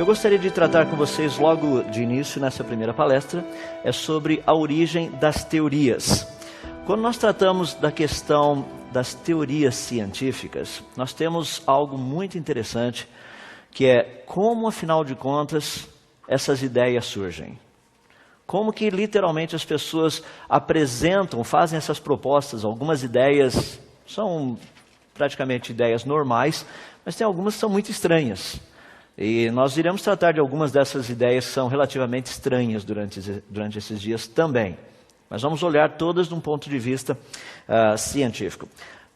que eu gostaria de tratar com vocês logo de início nessa primeira palestra é sobre a origem das teorias. Quando nós tratamos da questão das teorias científicas, nós temos algo muito interessante, que é como, afinal de contas, essas ideias surgem. Como que literalmente as pessoas apresentam, fazem essas propostas. Algumas ideias são praticamente ideias normais, mas tem algumas que são muito estranhas. E nós iremos tratar de algumas dessas ideias que são relativamente estranhas durante esses dias também. Mas vamos olhar todas de um ponto de vista científico.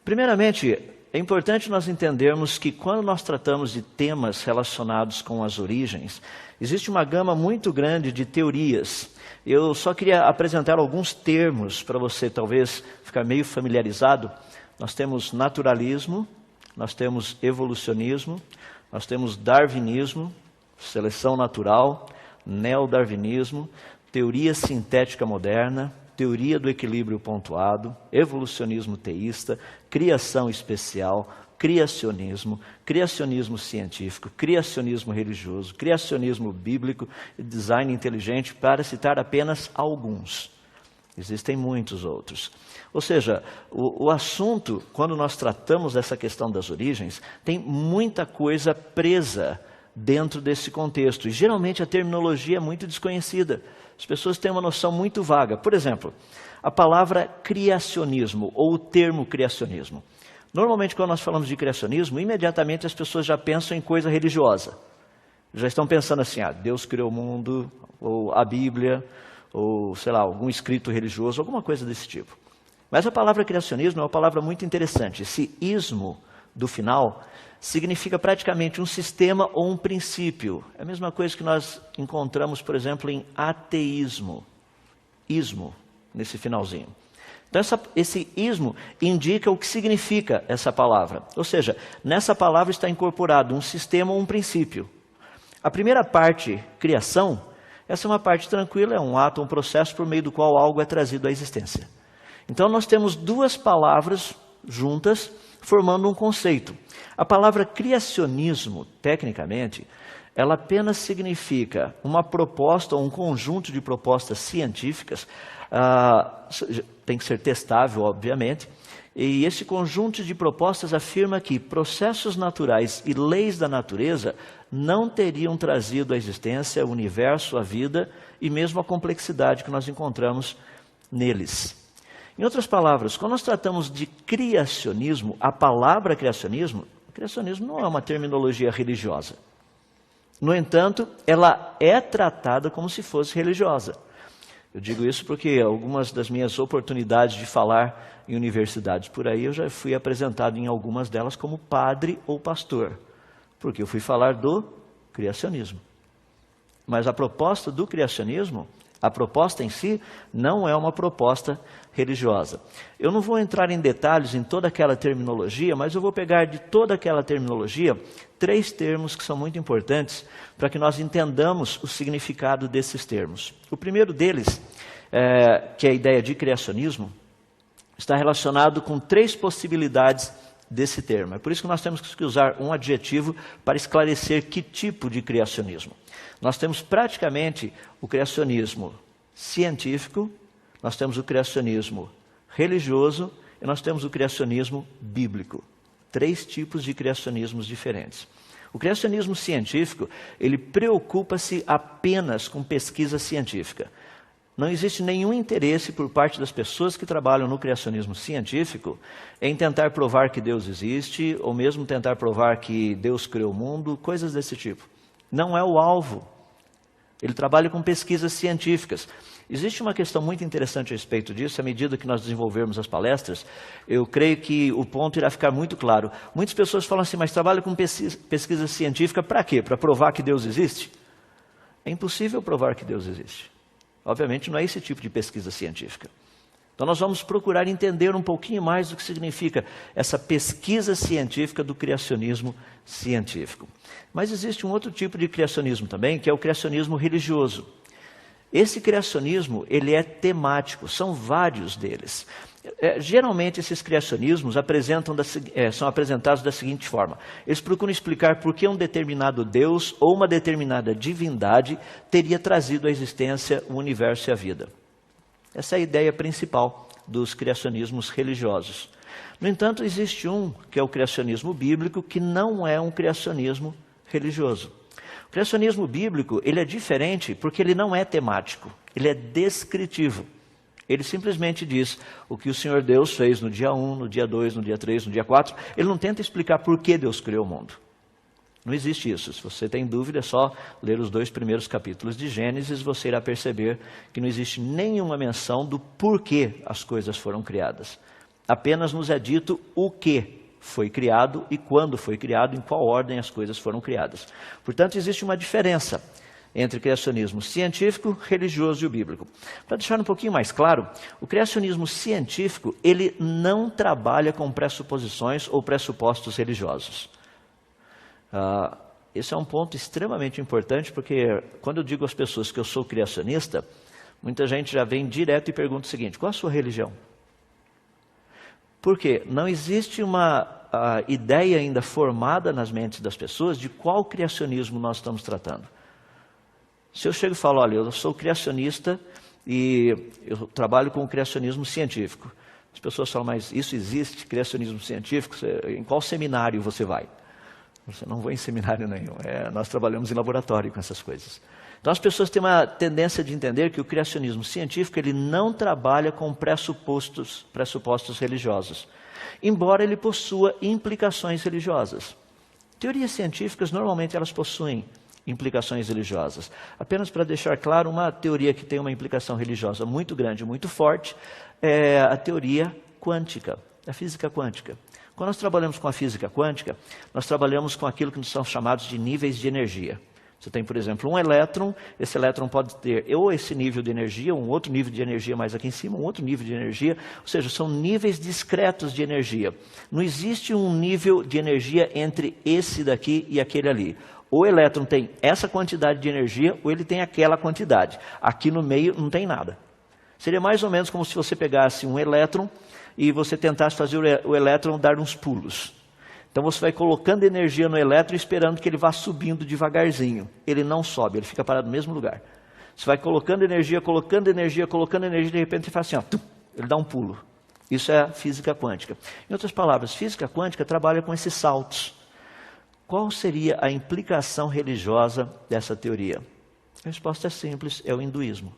Primeiramente, é importante nós entendermos que quando nós tratamos de temas relacionados com as origens, existe uma gama muito grande de teorias. Eu só queria apresentar alguns termos para você talvez ficar meio familiarizado. Nós temos naturalismo, nós temos evolucionismo, nós temos darwinismo, seleção natural, neodarwinismo, teoria sintética moderna, teoria do equilíbrio pontuado, evolucionismo teísta, criação especial, criacionismo, criacionismo científico, criacionismo religioso, criacionismo bíblico e design inteligente, para citar apenas alguns. Existem muitos outros. Ou seja, o assunto, quando nós tratamos dessa questão das origens, tem muita coisa presa dentro desse contexto. E geralmente a terminologia é muito desconhecida. As pessoas têm uma noção muito vaga. Por exemplo, a palavra criacionismo ou o termo criacionismo. Normalmente, quando nós falamos de criacionismo, imediatamente as pessoas já pensam em coisa religiosa. Já estão pensando assim, Deus criou o mundo, ou a Bíblia, ou, sei lá, algum escrito religioso, alguma coisa desse tipo. Mas a palavra criacionismo é uma palavra muito interessante. Esse ismo do final significa praticamente um sistema ou um princípio. É a mesma coisa que nós encontramos, por exemplo, em ateísmo. Ismo, nesse finalzinho. Então, esse ismo indica o que significa essa palavra. Ou seja, nessa palavra está incorporado um sistema ou um princípio. A primeira parte, criação, essa é uma parte tranquila, é um ato, um processo por meio do qual algo é trazido à existência. Então, nós temos duas palavras juntas, formando um conceito. A palavra criacionismo, tecnicamente, ela apenas significa uma proposta ou um conjunto de propostas científicas, tem que ser testável, obviamente, e esse conjunto de propostas afirma que processos naturais e leis da natureza não teriam trazido à existência o universo, a vida e mesmo a complexidade que nós encontramos neles. Em outras palavras, quando nós tratamos de criacionismo, a palavra criacionismo não é uma terminologia religiosa. No entanto, ela é tratada como se fosse religiosa. Eu digo isso porque algumas das minhas oportunidades de falar em universidades por aí, eu já fui apresentado em algumas delas como padre ou pastor, porque eu fui falar do criacionismo. Mas a proposta do criacionismo, a proposta em si, não é uma proposta religiosa. Eu não vou entrar em detalhes em toda aquela terminologia, mas eu vou pegar de toda aquela terminologia 3 termos que são muito importantes para que nós entendamos o significado desses termos. O primeiro deles, que é a ideia de criacionismo, está relacionado com 3 possibilidades desse termo. É por isso que nós temos que usar um adjetivo para esclarecer que tipo de criacionismo. Nós temos praticamente o criacionismo científico, nós temos o criacionismo religioso e nós temos o criacionismo bíblico. 3 tipos de criacionismos diferentes. O criacionismo científico, ele preocupa-se apenas com pesquisa científica. Não existe nenhum interesse por parte das pessoas que trabalham no criacionismo científico em tentar provar que Deus existe, ou mesmo tentar provar que Deus criou o mundo, coisas desse tipo. Não é o alvo. Ele trabalha com pesquisas científicas. Existe uma questão muito interessante a respeito disso. À medida que nós desenvolvermos as palestras, eu creio que o ponto irá ficar muito claro. Muitas pessoas falam assim, mas trabalha com pesquisa científica para quê? Para provar que Deus existe? É impossível provar que Deus existe. Obviamente não é esse tipo de pesquisa científica. Então nós vamos procurar entender um pouquinho mais do que significa essa pesquisa científica do criacionismo científico. Mas existe um outro tipo de criacionismo também, que é o criacionismo religioso. Esse criacionismo, ele é temático, são vários deles. Geralmente esses criacionismos são apresentados da seguinte forma: eles procuram explicar por que um determinado Deus ou uma determinada divindade teria trazido à existência o universo e a vida. Essa é a ideia principal dos criacionismos religiosos. No entanto, existe um, que é o criacionismo bíblico, que não é um criacionismo religioso. O criacionismo bíblico, ele é diferente porque ele não é temático, ele é descritivo. Ele simplesmente diz o que o Senhor Deus fez no dia 1, no dia 2, no dia 3, no dia 4. Ele não tenta explicar por que Deus criou o mundo. Não existe isso. Se você tem dúvida, é só ler os 2 primeiros capítulos de Gênesis, você irá perceber que não existe nenhuma menção do porquê as coisas foram criadas. Apenas nos é dito o que foi criado e quando foi criado, em qual ordem as coisas foram criadas. Portanto, existe uma diferença entre o criacionismo científico, religioso e o bíblico. Para deixar um pouquinho mais claro, o criacionismo científico, ele não trabalha com pressuposições ou pressupostos religiosos. Esse é um ponto extremamente importante, porque quando eu digo às pessoas que eu sou criacionista, muita gente já vem direto e pergunta o seguinte: qual a sua religião? Por quê? Não existe uma ideia ainda formada nas mentes das pessoas de qual criacionismo nós estamos tratando. Se eu chego e falo, olha, eu sou criacionista e eu trabalho com o criacionismo científico. As pessoas falam, mas isso existe, criacionismo científico? Em qual seminário você vai? Você não vai em seminário nenhum, nós trabalhamos em laboratório com essas coisas. Então as pessoas têm uma tendência de entender que o criacionismo científico ele não trabalha com pressupostos religiosos, embora ele possua implicações religiosas. Teorias científicas normalmente elas possuem implicações religiosas. Apenas para deixar claro, uma teoria que tem uma implicação religiosa muito grande, muito forte, é a teoria quântica, a física quântica. Quando nós trabalhamos com a física quântica, nós trabalhamos com aquilo que são chamados de níveis de energia. Você tem, por exemplo, um elétron, esse elétron pode ter ou esse nível de energia, um outro nível de energia mais aqui em cima, um outro nível de energia, ou seja, são níveis discretos de energia. Não existe um nível de energia entre esse daqui e aquele ali. O elétron tem essa quantidade de energia ou ele tem aquela quantidade. Aqui no meio não tem nada. Seria mais ou menos como se você pegasse um elétron e você tentasse fazer o elétron dar uns pulos. Então você vai colocando energia no elétron esperando que ele vá subindo devagarzinho. Ele não sobe, ele fica parado no mesmo lugar. Você vai colocando energia, de repente ele faz assim, ó, ele dá um pulo. Isso é a física quântica. Em outras palavras, física quântica trabalha com esses saltos. Qual seria a implicação religiosa dessa teoria? A resposta é simples, é o hinduísmo.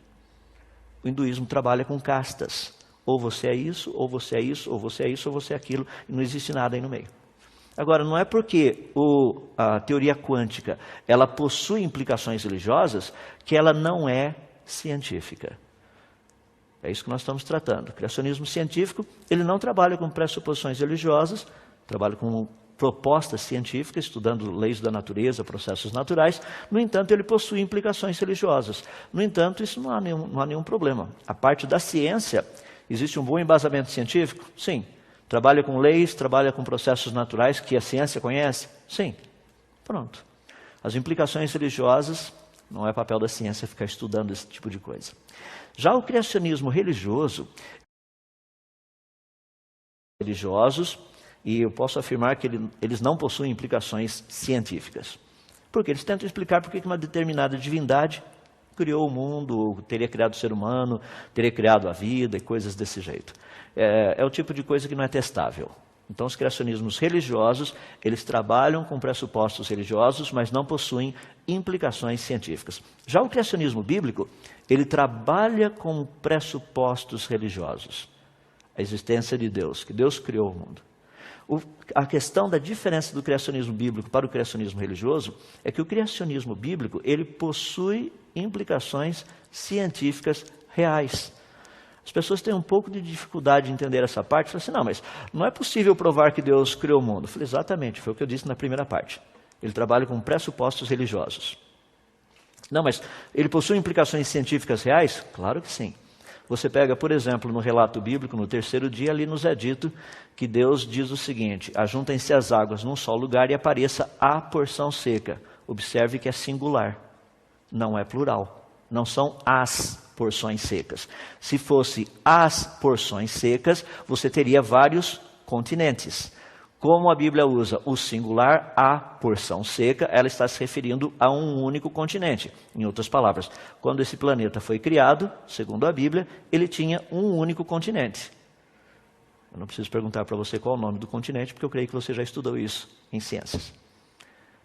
O hinduísmo trabalha com castas. Ou você é isso, ou você é isso, ou você é isso, ou você é aquilo, e não existe nada aí no meio. Agora, não é porque a teoria quântica ela possui implicações religiosas que ela não é científica. É isso que nós estamos tratando. O criacionismo científico, ele não trabalha com pressuposições religiosas, trabalha com propostas científicas, estudando leis da natureza, processos naturais. No entanto, ele possui implicações religiosas. No entanto, isso não há nenhum problema. A parte da ciência, existe um bom embasamento científico? Sim. Trabalha com leis, trabalha com processos naturais que a ciência conhece? Sim. Pronto. As implicações religiosas, não é papel da ciência ficar estudando esse tipo de coisa. Já o criacionismo religiosos, e eu posso afirmar que eles não possuem implicações científicas. Porque eles tentam explicar por que uma determinada divindade criou o mundo, teria criado o ser humano, teria criado a vida e coisas desse jeito. É o tipo de coisa que não é testável. Então os criacionismos religiosos, eles trabalham com pressupostos religiosos, mas não possuem implicações científicas. Já o criacionismo bíblico, ele trabalha com pressupostos religiosos. A existência de Deus, que Deus criou o mundo. A questão da diferença do criacionismo bíblico para o criacionismo religioso é que o criacionismo bíblico, ele possui implicações científicas reais. As pessoas têm um pouco de dificuldade de entender essa parte. Falam assim, não, mas não é possível provar que Deus criou o mundo. Eu falei, exatamente, foi o que eu disse na primeira parte. Ele trabalha com pressupostos religiosos. Não, mas ele possui implicações científicas reais? Claro que sim. Você pega, por exemplo, no relato bíblico, no 3º dia, ali nos é dito que Deus diz o seguinte, ajuntem-se as águas num só lugar e apareça a porção seca. Observe que é singular, não é plural. não são as porções secas. Se fosse as porções secas, você teria vários continentes. Como a Bíblia usa o singular, a porção seca, ela está se referindo a um único continente. Em outras palavras, quando esse planeta foi criado, segundo a Bíblia, ele tinha um único continente. Eu não preciso perguntar para você qual é o nome do continente, porque eu creio que você já estudou isso em ciências.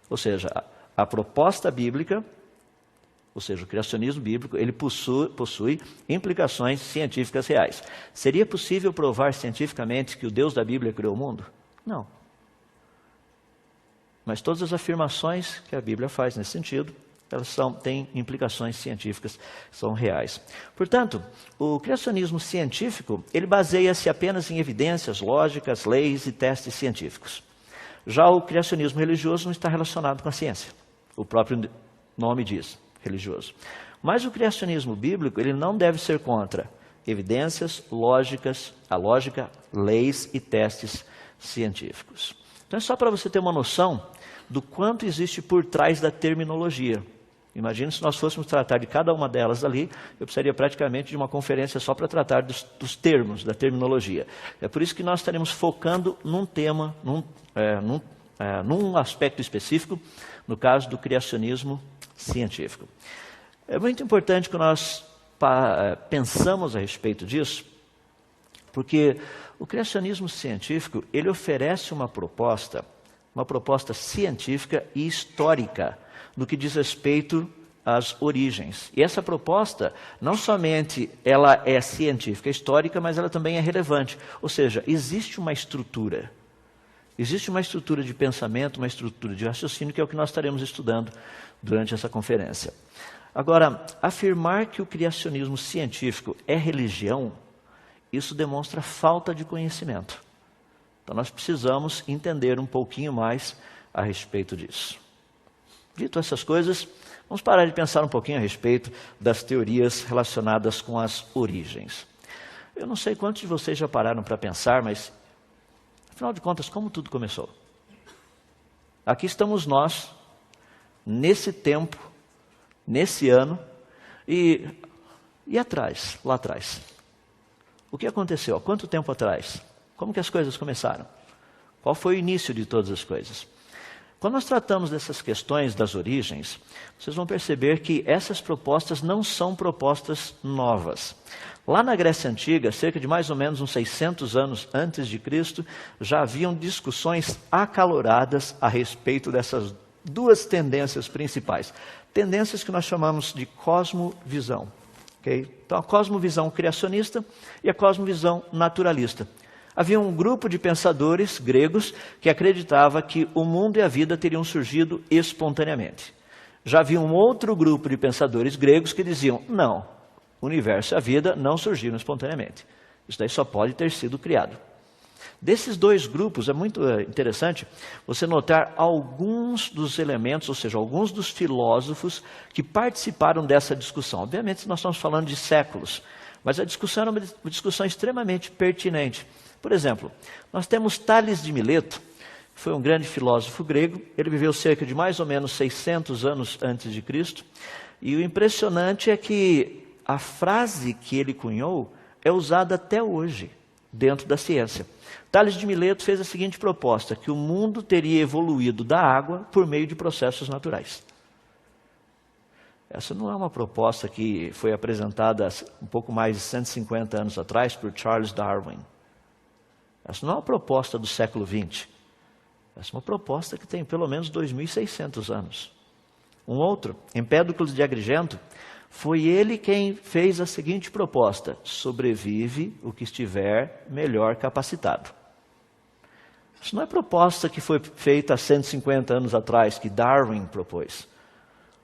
Ou seja, a proposta bíblica, ou seja, o criacionismo bíblico, ele possui implicações científicas reais. Seria possível provar cientificamente que o Deus da Bíblia criou o mundo? Não. Mas todas as afirmações que a Bíblia faz nesse sentido, elas têm implicações científicas, são reais. Portanto, o criacionismo científico, ele baseia-se apenas em evidências lógicas, leis e testes científicos. Já o criacionismo religioso não está relacionado com a ciência. O próprio nome diz, religioso. Mas o criacionismo bíblico, ele não deve ser contra evidências lógicas, a lógica, leis e testes científicos. Então é só para você ter uma noção do quanto existe por trás da terminologia. Imagine se nós fôssemos tratar de cada uma delas ali, eu precisaria praticamente de uma conferência só para tratar dos termos, da terminologia. É por isso que nós estaremos focando num tema, num aspecto específico, no caso do criacionismo científico. É muito importante que nós pensamos a respeito disso, porque o criacionismo científico, ele oferece uma proposta científica e histórica, no que diz respeito às origens. E essa proposta, não somente ela é científica, histórica, mas ela também é relevante. Ou seja, existe uma estrutura. Existe uma estrutura de pensamento, uma estrutura de raciocínio, que é o que nós estaremos estudando durante essa conferência. Agora, afirmar que o criacionismo científico é religião, isso demonstra falta de conhecimento. Então nós precisamos entender um pouquinho mais a respeito disso. Dito essas coisas, vamos parar de pensar um pouquinho a respeito das teorias relacionadas com as origens. Eu não sei quantos de vocês já pararam para pensar, mas, afinal de contas, como tudo começou? Aqui estamos nós, nesse tempo, nesse ano, e atrás, lá atrás. O que aconteceu? Há quanto tempo atrás? Como que as coisas começaram? Qual foi o início de todas as coisas? Quando nós tratamos dessas questões das origens, vocês vão perceber que essas propostas não são propostas novas. Lá na Grécia Antiga, cerca de mais ou menos uns 600 anos antes de Cristo, já haviam discussões acaloradas a respeito dessas duas tendências principais. Tendências que nós chamamos de cosmovisão. Okay? Então, a cosmovisão criacionista e a cosmovisão naturalista. Havia um grupo de pensadores gregos que acreditava que o mundo e a vida teriam surgido espontaneamente. Já havia um outro grupo de pensadores gregos que diziam, não, o universo e a vida não surgiram espontaneamente. Isso daí só pode ter sido criado. Desses dois grupos, é muito interessante você notar alguns dos elementos, ou seja, alguns dos filósofos que participaram dessa discussão. Obviamente, nós estamos falando de séculos, mas a discussão era uma discussão extremamente pertinente. Por exemplo, nós temos Tales de Mileto, que foi um grande filósofo grego. Ele viveu cerca de mais ou menos 600 anos antes de Cristo. E o impressionante é que a frase que ele cunhou é usada até hoje dentro da ciência. Tales de Mileto fez a seguinte proposta, que o mundo teria evoluído da água por meio de processos naturais. Essa não é uma proposta que foi apresentada um pouco mais de 150 anos atrás por Charles Darwin. Essa não é uma proposta do século XX. Essa é uma proposta que tem pelo menos 2.600 anos. Um outro, Empédocles de Agrigento, foi ele quem fez a seguinte proposta: sobrevive o que estiver melhor capacitado. Isso não é proposta que foi feita há 150 anos atrás, que Darwin propôs.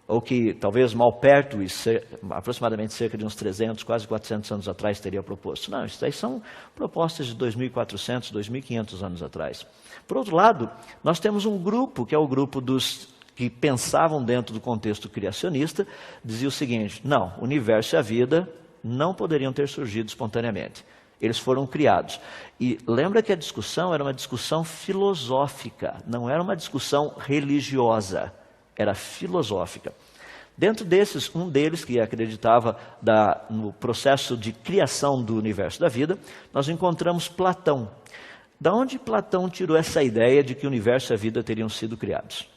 Ou que talvez Malpertuis, aproximadamente cerca de uns 300, quase 400 anos atrás, teria proposto. Não, isso aí são propostas de 2.400, 2.500 anos atrás. Por outro lado, nós temos um grupo, que é o grupo dos que pensavam dentro do contexto criacionista, dizia o seguinte, não, o universo e a vida não poderiam ter surgido espontaneamente. Eles foram criados. E lembra que a discussão era uma discussão filosófica, não era uma discussão religiosa. Era filosófica. Dentro desses, um deles, que acreditava no processo de criação do universo da vida, nós encontramos Platão. Da onde Platão tirou essa ideia de que o universo e a vida teriam sido criados?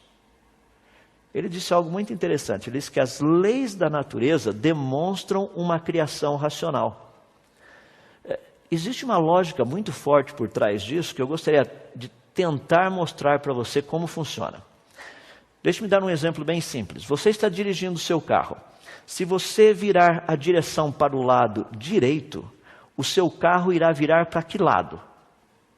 Ele disse algo muito interessante. Ele disse que as leis da natureza demonstram uma criação racional. Existe uma lógica muito forte por trás disso que eu gostaria de tentar mostrar para você como funciona. Deixe-me dar um exemplo bem simples. Você está dirigindo o seu carro. Se você virar a direção para o lado direito, o seu carro irá virar para que lado?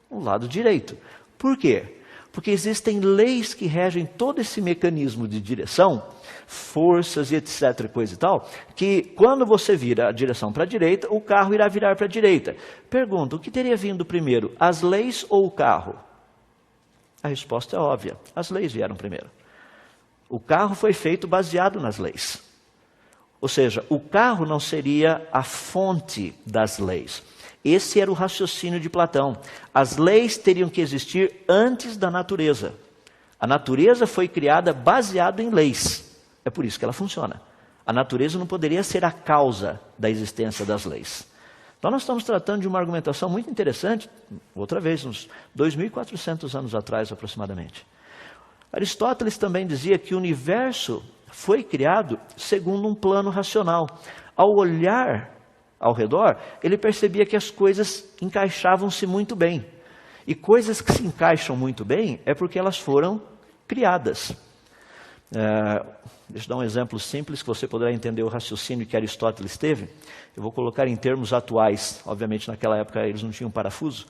O lado direito. Por quê? Porque existem leis que regem todo esse mecanismo de direção, forças e etc, coisa e tal, que quando você vira a direção para a direita, o carro irá virar para a direita. Pergunta, o que teria vindo primeiro, as leis ou o carro? A resposta é óbvia, as leis vieram primeiro. O carro foi feito baseado nas leis. Ou seja, o carro não seria a fonte das leis. Esse era o raciocínio de Platão. As leis teriam que existir antes da natureza. A natureza foi criada baseada em leis. É por isso que ela funciona. A natureza não poderia ser a causa da existência das leis. Então nós estamos tratando de uma argumentação muito interessante, outra vez, uns 2.400 anos atrás aproximadamente. Aristóteles também dizia que o universo foi criado segundo um plano racional. Ao olhar ao redor, ele percebia que as coisas encaixavam-se muito bem. E coisas que se encaixam muito bem é porque elas foram criadas. Deixa eu dar um exemplo simples que você poderá entender o raciocínio que Aristóteles teve. Eu vou colocar em termos atuais. Obviamente naquela época eles não tinham parafuso,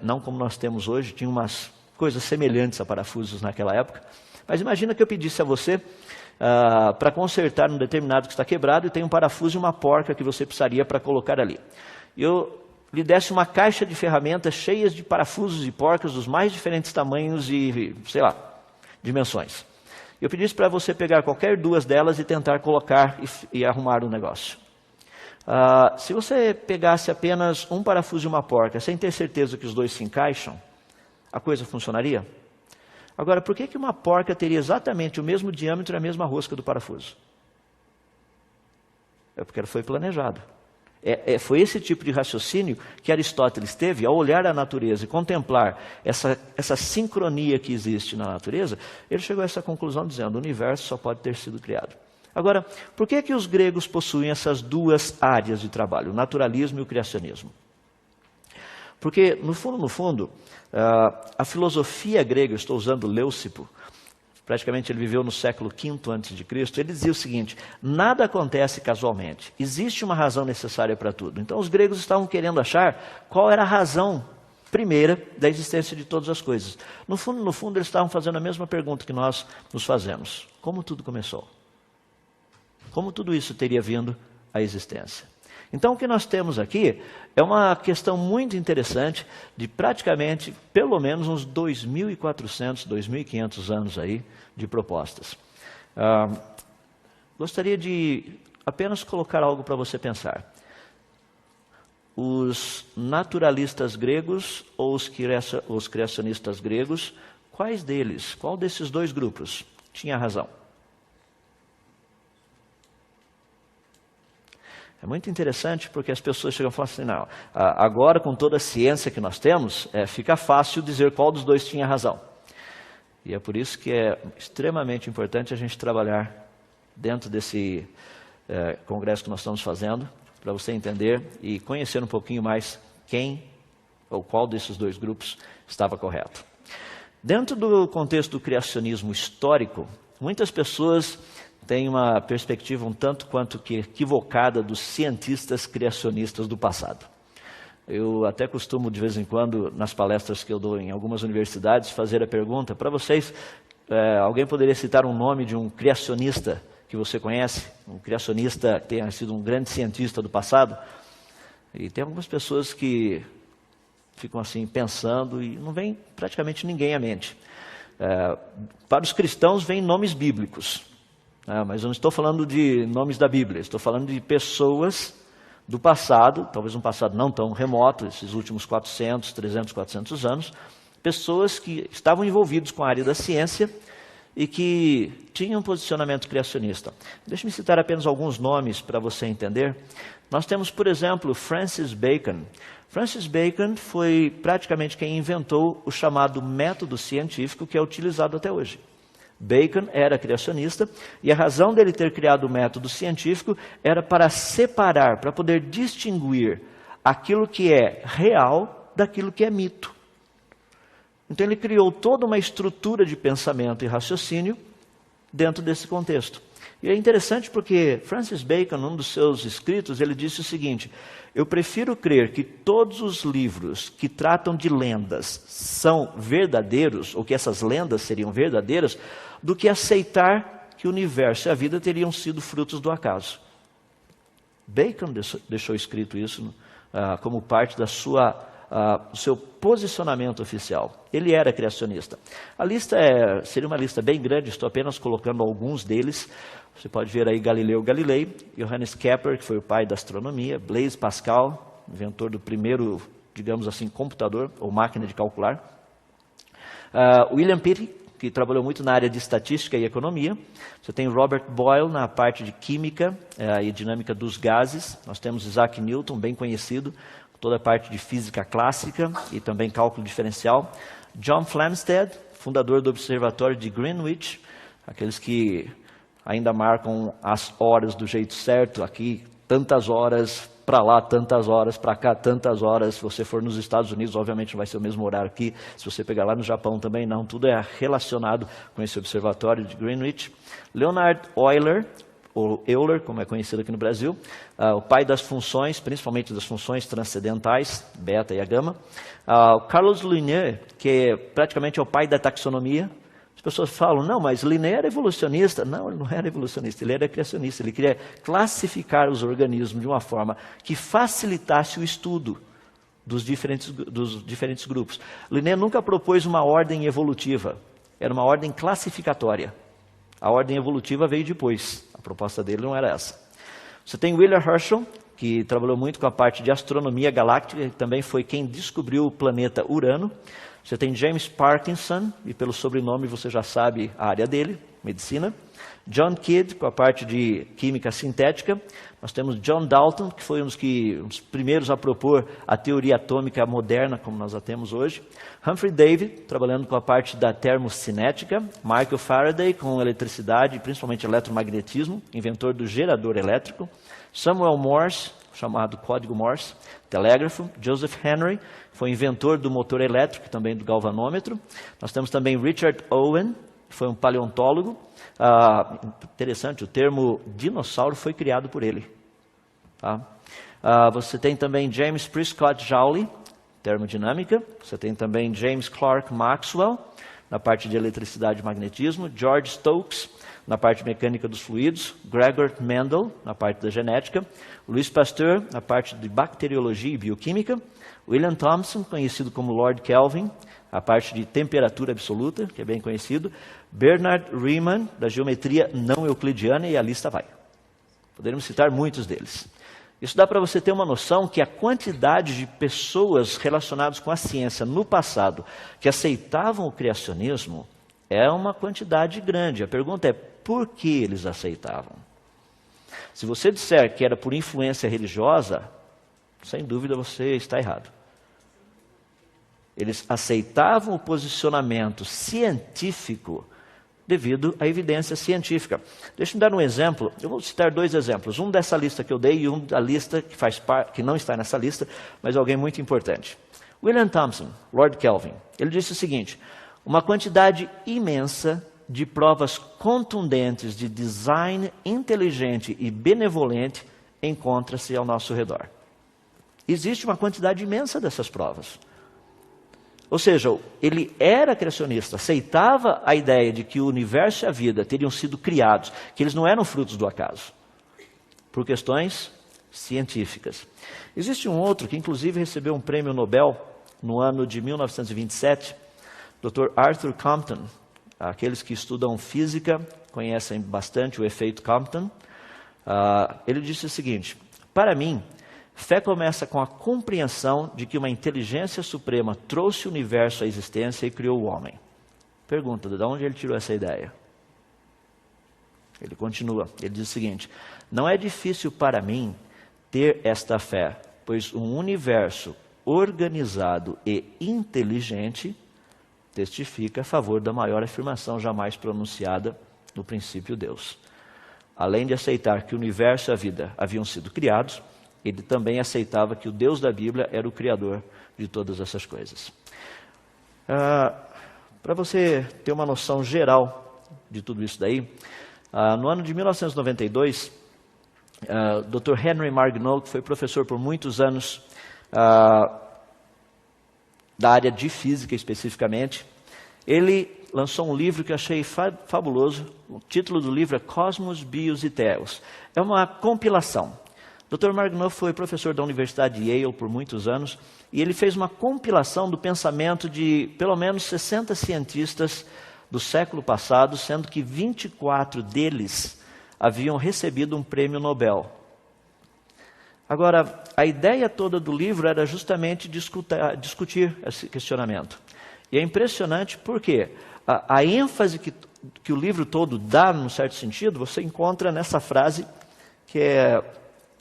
não como nós temos hoje, tinham umas coisas semelhantes a parafusos naquela época. Mas imagina que eu pedisse a você para consertar um determinado que está quebrado e tem um parafuso e uma porca que você precisaria para colocar ali. E eu lhe desse uma caixa de ferramentas cheias de parafusos e porcas dos mais diferentes tamanhos e, sei lá, dimensões. Eu pedisse para você pegar qualquer duas delas e tentar colocar e arrumar o negócio. Se você pegasse apenas um parafuso e uma porca, sem ter certeza que os dois se encaixam, a coisa funcionaria? Agora, por que uma porca teria exatamente o mesmo diâmetro e a mesma rosca do parafuso? É porque ela foi planejada. Foi esse tipo de raciocínio que Aristóteles teve ao olhar a natureza e contemplar essa sincronia que existe na natureza. Ele chegou a essa conclusão dizendo, o universo só pode ter sido criado. Agora, por que os gregos possuem essas duas áreas de trabalho, o naturalismo e o criacionismo? Porque, no fundo, a filosofia grega, eu estou usando Leucipo, praticamente ele viveu no século V a.C., ele dizia o seguinte, nada acontece casualmente, existe uma razão necessária para tudo. Então os gregos estavam querendo achar qual era a razão primeira da existência de todas as coisas. No fundo eles estavam fazendo a mesma pergunta que nós nos fazemos. Como tudo começou? Como tudo isso teria vindo à existência? Então o que nós temos aqui é uma questão muito interessante de praticamente, pelo menos uns 2.400, 2.500 anos aí de propostas. Gostaria de apenas colocar algo para você pensar. Os naturalistas gregos ou os criacionistas gregos, qual desses dois grupos tinha razão? É muito interessante porque as pessoas chegam e falam assim, não, agora com toda a ciência que nós temos, fica fácil dizer qual dos dois tinha razão. E é por isso que é extremamente importante a gente trabalhar dentro desse congresso que nós estamos fazendo, para você entender e conhecer um pouquinho mais quem ou qual desses dois grupos estava correto. Dentro do contexto do criacionismo histórico, muitas pessoas tem uma perspectiva um tanto quanto que equivocada dos cientistas criacionistas do passado. Eu até costumo, de vez em quando, nas palestras que eu dou em algumas universidades, fazer a pergunta, para vocês, alguém poderia citar um nome de um criacionista que você conhece? Um criacionista que tenha sido um grande cientista do passado? E tem algumas pessoas que ficam assim, pensando, e não vem praticamente ninguém à mente. Para os cristãos, vêm nomes bíblicos. Mas eu não estou falando de nomes da Bíblia, estou falando de pessoas do passado, talvez um passado não tão remoto, esses últimos 400, 300, 400 anos, pessoas que estavam envolvidos com a área da ciência e que tinha um posicionamento criacionista. Deixe-me citar apenas alguns nomes para você entender. Nós temos, por exemplo, Francis Bacon. Francis Bacon foi praticamente quem inventou o chamado método científico que é utilizado até hoje. Bacon era criacionista e a razão dele ter criado o método científico era para separar, para poder distinguir aquilo que é real daquilo que é mito. Então ele criou toda uma estrutura de pensamento e raciocínio dentro desse contexto. E é interessante porque Francis Bacon, num dos seus escritos, ele disse o seguinte: eu prefiro crer que todos os livros que tratam de lendas são verdadeiros, ou que essas lendas seriam verdadeiras, do que aceitar que o universo e a vida teriam sido frutos do acaso. Bacon deixou escrito isso como parte do seu posicionamento oficial. Ele era criacionista. A lista seria uma lista bem grande, estou apenas colocando alguns deles. Você pode ver aí Galileu Galilei, Johannes Kepler, que foi o pai da astronomia, Blaise Pascal, inventor do primeiro, digamos assim, computador ou máquina de calcular. William Pitt, que trabalhou muito na área de estatística e economia. Você tem Robert Boyle na parte de química e dinâmica dos gases. Nós temos Isaac Newton, bem conhecido, toda a parte de física clássica e também cálculo diferencial. John Flamsteed, fundador do Observatório de Greenwich, aqueles que ainda marcam as horas do jeito certo, aqui tantas horas, para lá tantas horas, para cá tantas horas. Se você for nos Estados Unidos, obviamente não vai ser o mesmo horário aqui. Se você pegar lá no Japão também não, tudo é relacionado com esse Observatório de Greenwich. Leonhard Euler, ou Euler, como é conhecido aqui no Brasil, o pai das funções, principalmente das funções transcendentais, beta e a gama. Carlos Linné, que praticamente é o pai da taxonomia. As pessoas falam, não, mas Linné era evolucionista. Não, ele não era evolucionista, ele era criacionista. Ele queria classificar os organismos de uma forma que facilitasse o estudo dos diferentes grupos. Linné nunca propôs uma ordem evolutiva, era uma ordem classificatória. A ordem evolutiva veio depois, a proposta dele não era essa. Você tem William Herschel, que trabalhou muito com a parte de astronomia galáctica, e também foi quem descobriu o planeta Urano. Você tem James Parkinson, e pelo sobrenome você já sabe a área dele, medicina. John Kidd, com a parte de química sintética. Nós temos John Dalton, que foi um dos primeiros a propor a teoria atômica moderna, como nós a temos hoje. Humphrey Davy, trabalhando com a parte da termocinética. Michael Faraday, com eletricidade, principalmente eletromagnetismo, inventor do gerador elétrico. Samuel Morse, chamado código Morse, telégrafo. Joseph Henry, foi inventor do motor elétrico, também do galvanômetro. Nós temos também Richard Owen, que foi um paleontólogo. Interessante, o termo dinossauro foi criado por ele. Tá? Você tem também James Prescott Joule, termodinâmica. Você tem também James Clerk Maxwell, na parte de eletricidade e magnetismo. George Stokes, na parte mecânica dos fluidos. Gregor Mendel, na parte da genética. Louis Pasteur, na parte de bacteriologia e bioquímica. William Thomson, conhecido como Lord Kelvin, a parte de temperatura absoluta, que é bem conhecido. Bernard Riemann, da geometria não euclidiana, e a lista vai. Poderíamos citar muitos deles. Isso dá para você ter uma noção que a quantidade de pessoas relacionadas com a ciência no passado que aceitavam o criacionismo é uma quantidade grande. A pergunta é, por que eles aceitavam? Se você disser que era por influência religiosa, sem dúvida você está errado. Eles aceitavam o posicionamento científico devido à evidência científica. Deixa eu dar um exemplo. Eu vou citar dois exemplos. Um dessa lista que eu dei e um da lista que não está nessa lista, mas alguém muito importante. William Thomson, Lord Kelvin, ele disse o seguinte: uma quantidade imensa de provas contundentes de design inteligente e benevolente encontra-se ao nosso redor. Existe uma quantidade imensa dessas provas. Ou seja, ele era criacionista, aceitava a ideia de que o universo e a vida teriam sido criados, que eles não eram frutos do acaso, por questões científicas. Existe um outro que inclusive recebeu um prêmio Nobel no ano de 1927, Dr. Arthur Compton. Aqueles que estudam física conhecem bastante o efeito Compton. Ele disse o seguinte: para mim, fé começa com a compreensão de que uma inteligência suprema trouxe o universo à existência e criou o homem. Pergunta, de onde ele tirou essa ideia? Ele continua, ele diz o seguinte: não é difícil para mim ter esta fé, pois um universo organizado e inteligente testifica a favor da maior afirmação jamais pronunciada no princípio Deus. Além de aceitar que o universo e a vida haviam sido criados, ele também aceitava que o Deus da Bíblia era o criador de todas essas coisas. Para você ter uma noção geral de tudo isso daí, no ano de 1992, Dr. Henry Margnow, que foi professor por muitos anos da área de física especificamente, ele lançou um livro que eu achei fabuloso. O título do livro é Cosmos, Bios e Theos. É uma compilação. Dr. Margnow foi professor da Universidade de Yale por muitos anos e ele fez uma compilação do pensamento de pelo menos 60 cientistas do século passado, sendo que 24 deles haviam recebido um prêmio Nobel. Agora, a ideia toda do livro era justamente discutir esse questionamento. E é impressionante porque a ênfase que o livro todo dá, num certo sentido, você encontra nessa frase que é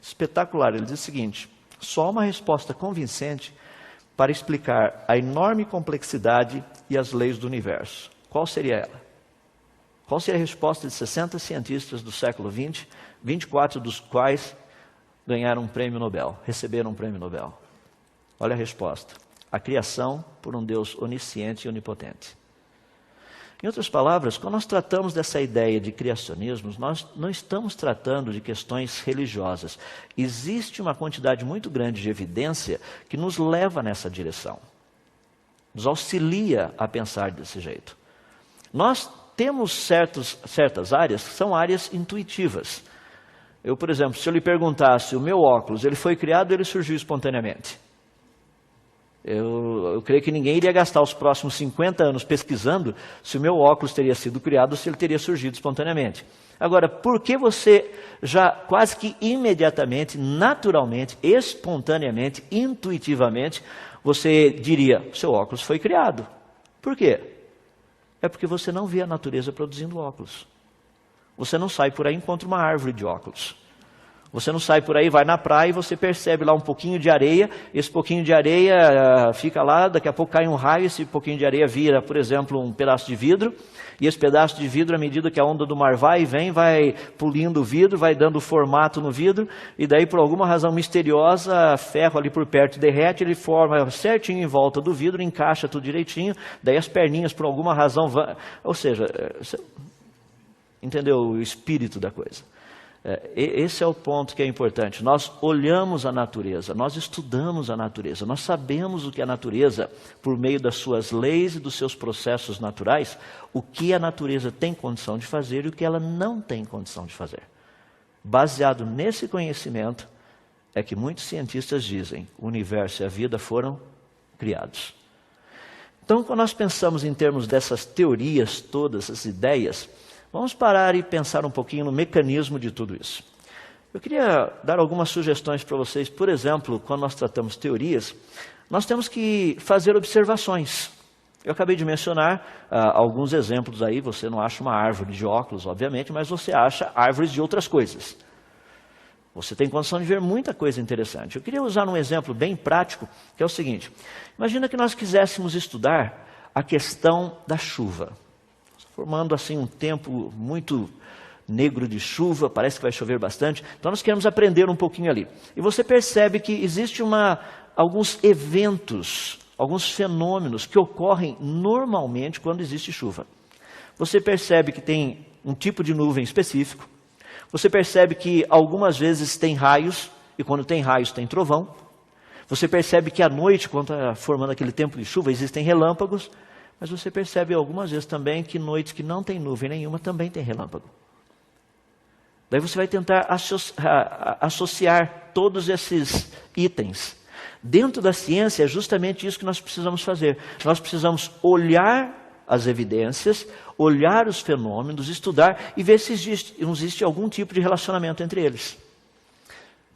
espetacular. Ele diz o seguinte: só uma resposta convincente para explicar a enorme complexidade e as leis do universo. Qual seria ela? Qual seria a resposta de 60 cientistas do século XX, 24 dos quais ganharam um prêmio Nobel, receberam um prêmio Nobel? Olha a resposta: a criação por um Deus onisciente e onipotente. Em outras palavras, quando nós tratamos dessa ideia de criacionismo, nós não estamos tratando de questões religiosas. Existe uma quantidade muito grande de evidência que nos leva nessa direção, nos auxilia a pensar desse jeito. Nós temos certas áreas que são áreas intuitivas. Eu, por exemplo, se eu lhe perguntasse, o meu óculos, ele foi criado ou ele surgiu espontaneamente? Eu creio que ninguém iria gastar os próximos 50 anos pesquisando se o meu óculos teria sido criado ou se ele teria surgido espontaneamente. Agora, por que você já quase que imediatamente, naturalmente, espontaneamente, intuitivamente, você diria, seu óculos foi criado? Por quê? É porque você não vê a natureza produzindo óculos. Você não sai por aí e encontra uma árvore de óculos. Você não sai por aí, vai na praia e você percebe lá um pouquinho de areia, esse pouquinho de areia fica lá, daqui a pouco cai um raio, esse pouquinho de areia vira, por exemplo, um pedaço de vidro, e esse pedaço de vidro, à medida que a onda do mar vai e vem, vai pulindo o vidro, vai dando formato no vidro, e daí por alguma razão misteriosa, ferro ali por perto derrete, ele forma certinho em volta do vidro, encaixa tudo direitinho, daí as perninhas por alguma razão vão... Ou seja, entendeu o espírito da coisa? Esse é o ponto que é importante. Nós olhamos a natureza, nós estudamos a natureza, nós sabemos o que a natureza, por meio das suas leis e dos seus processos naturais, o que a natureza tem condição de fazer e o que ela não tem condição de fazer. Baseado nesse conhecimento, é que muitos cientistas dizem, o universo e a vida foram criados. Então, quando nós pensamos em termos dessas teorias todas, essas ideias, vamos parar e pensar um pouquinho no mecanismo de tudo isso. Eu queria dar algumas sugestões para vocês. Por exemplo, quando nós tratamos teorias, nós temos que fazer observações. Eu acabei de mencionar alguns exemplos aí. Você não acha uma árvore de óculos, obviamente, mas você acha árvores de outras coisas. Você tem condição de ver muita coisa interessante. Eu queria usar um exemplo bem prático, que é o seguinte. Imagina que nós quiséssemos estudar a questão da chuva. Formando assim um tempo muito negro de chuva, parece que vai chover bastante. Então nós queremos aprender um pouquinho ali. E você percebe que existe alguns eventos, alguns fenômenos que ocorrem normalmente quando existe chuva. Você percebe que tem um tipo de nuvem específico. Você percebe que algumas vezes tem raios, e quando tem raios tem trovão. Você percebe que à noite, quando está formando aquele tempo de chuva, existem relâmpagos. Mas você percebe algumas vezes também que noites que não tem nuvem nenhuma também tem relâmpago. Daí você vai tentar associar todos esses itens. Dentro da ciência é justamente isso que nós precisamos fazer. Nós precisamos olhar as evidências, olhar os fenômenos, estudar e ver se existe algum tipo de relacionamento entre eles.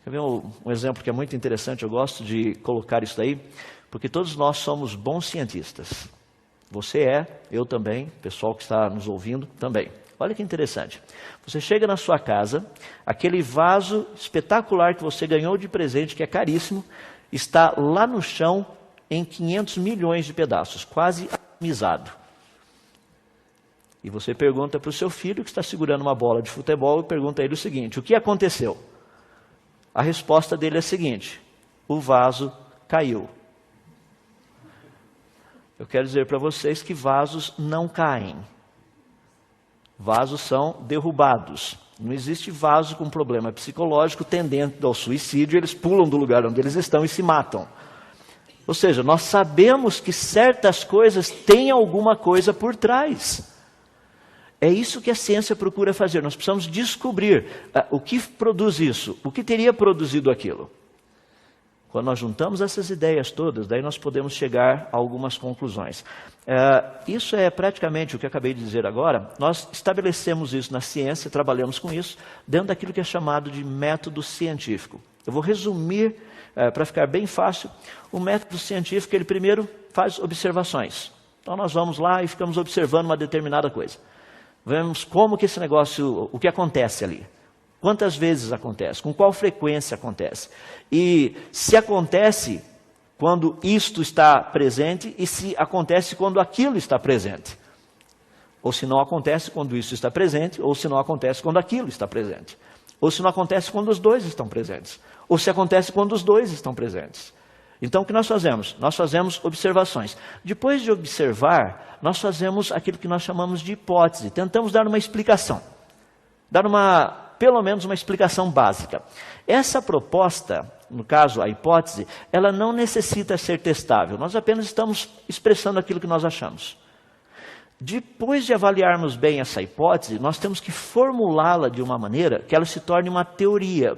Quer ver um exemplo que é muito interessante? Eu gosto de colocar isso daí, porque todos nós somos bons cientistas. Você é, eu também, o pessoal que está nos ouvindo também. Olha que interessante. Você chega na sua casa, aquele vaso espetacular que você ganhou de presente, que é caríssimo, está lá no chão em 500 milhões de pedaços, quase atomizado. E você pergunta para o seu filho, que está segurando uma bola de futebol, e pergunta a ele o seguinte: o que aconteceu? A resposta dele é a seguinte: o vaso caiu. Eu quero dizer para vocês que vasos não caem. Vasos são derrubados. Não existe vaso com problema psicológico tendente ao suicídio, eles pulam do lugar onde eles estão e se matam. Ou seja, nós sabemos que certas coisas têm alguma coisa por trás. É isso que a ciência procura fazer. Nós precisamos descobrir o que produz isso, o que teria produzido aquilo. Quando nós juntamos essas ideias todas, daí nós podemos chegar a algumas conclusões. Isso é praticamente o que eu acabei de dizer agora. Nós estabelecemos isso na ciência, trabalhamos com isso, dentro daquilo que é chamado de método científico. Eu vou resumir, para ficar bem fácil, o método científico. Ele primeiro faz observações. Então nós vamos lá e ficamos observando uma determinada coisa. Vemos como que esse negócio, o que acontece ali. Quantas vezes acontece? Com qual frequência acontece? E se acontece quando isto está presente e se acontece quando aquilo está presente. Ou se não acontece quando isso está presente, ou se não acontece quando aquilo está presente. Ou se não acontece quando os dois estão presentes. Ou se acontece quando os dois estão presentes. Então o que nós fazemos? Nós fazemos observações. Depois de observar, nós fazemos aquilo que nós chamamos de hipótese. Tentamos dar uma explicação. Pelo menos uma explicação básica. Essa proposta, no caso a hipótese, ela não necessita ser testável. Nós apenas estamos expressando aquilo que nós achamos. Depois de avaliarmos bem essa hipótese, nós temos que formulá-la de uma maneira que ela se torne uma teoria.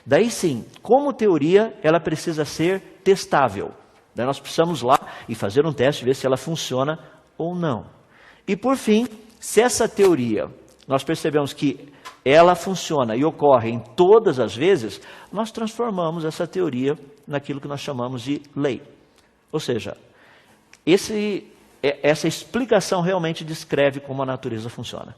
Daí sim, como teoria, ela precisa ser testável. Daí nós precisamos lá e fazer um teste, ver se ela funciona ou não. E por fim, se essa teoria, nós percebemos que ela funciona e ocorre em todas as vezes, nós transformamos essa teoria naquilo que nós chamamos de lei. Ou seja, essa explicação realmente descreve como a natureza funciona.